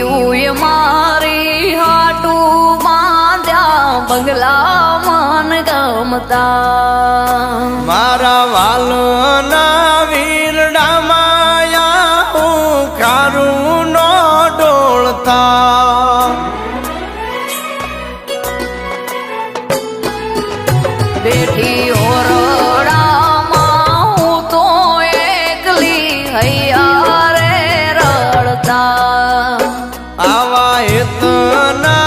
પીયું એ મારી હાટું બાંધ્યા બંગલા મન ગમતા મારા વાલના વીરડા માયા હું ખારું નો ડોળતા બેઠી ઓરડામાં હું તો એકલી હૈયા રે રડતા આવા હેતના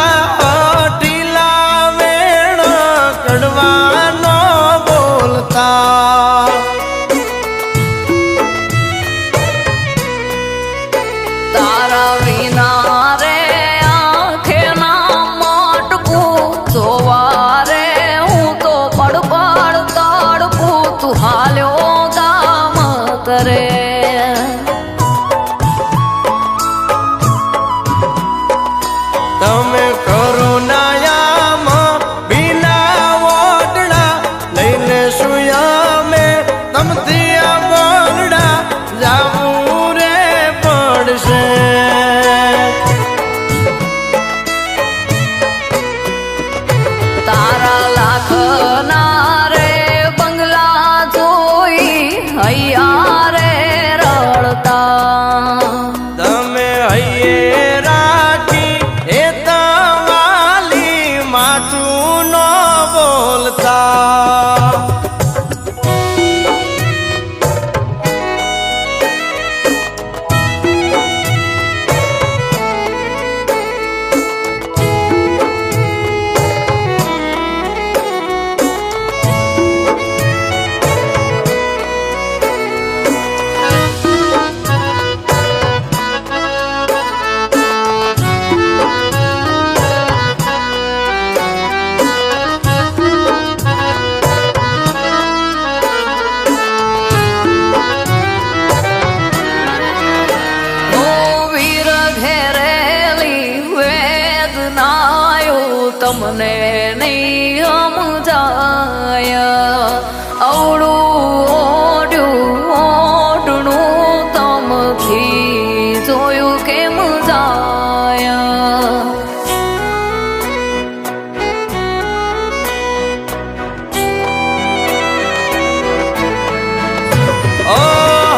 ઢીલા વેણ કડવાનો બોલતા તારા વિના રે આંખે ના માટકું જોવા રે હું તો પડપડ તડપું તું હાલ્યો ગામ કરે તમે કરુણાયામાં બીના ઓટડા લઈને સુયા મેં તમથી આ બોલડા જાવું રે પડશે તારા લાખના રે બંગલા જોઈ હૈયા રે રડતા તમે હૈયે રાખી એ તમાલી માથું ન બોલતા તમને નહીં સમજાય અવળું ઓઢ્યું ઓઢણું તમથી જોયું કેમ જાય ઓ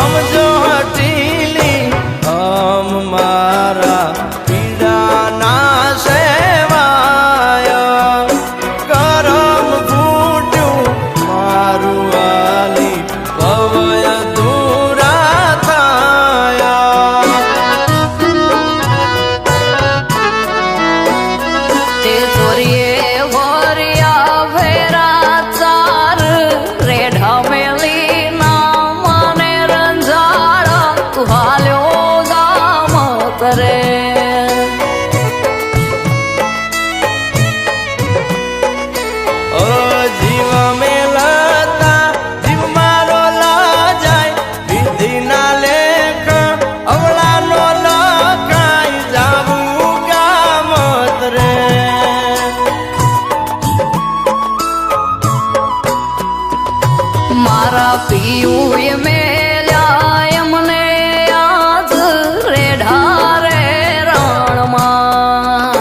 સમજો હટીલી હમ મારા પીડાના સેવાય કરમ ફૂટ્યું મારું વાલી ભવય દૂરા થાયા તે ચોરીએ વરિયા ભેરા ચાર રેઢા મેલી ના મને રંજાડા તું હાલ્યો ગામ કરે જીવ મેલતા જીવ મારો લાજાય વિધિ ના લેખ અવળાનો લખાઈ જાવું ગામત રે મારા પિયું એ મેલ્યા એમને આજ રેઢા રે રણમાં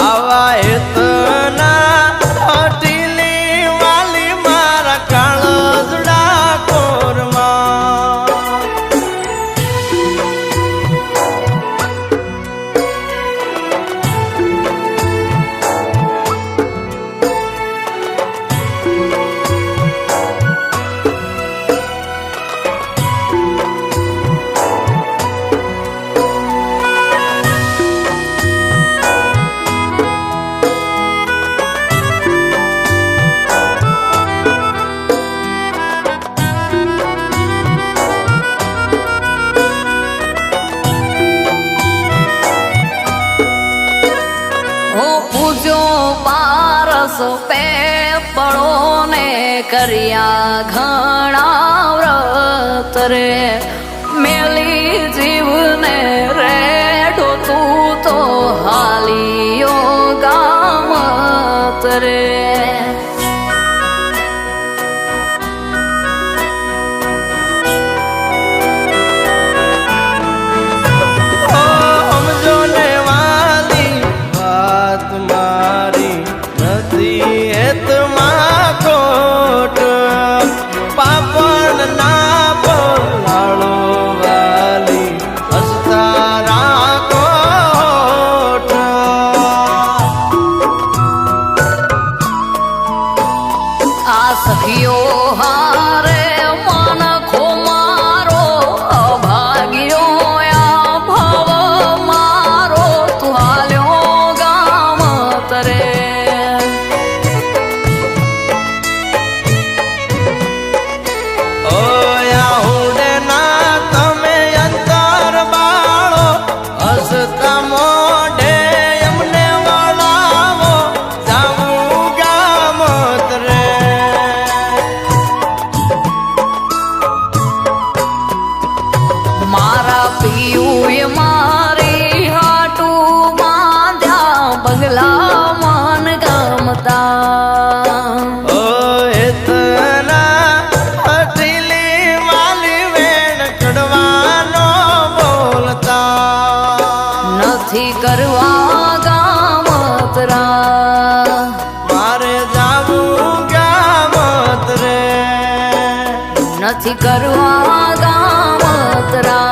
આવા હેતના હટીલી વાલી મારા કાળજડા કોરમાં પૂજો પારસ પેપળો ને કર્યા ઘણા વ્રત રે મેલી જીવને રેડો તું તો હાલિયો ગામત રે સમજો લેવા નથી કરવા ગામતરા.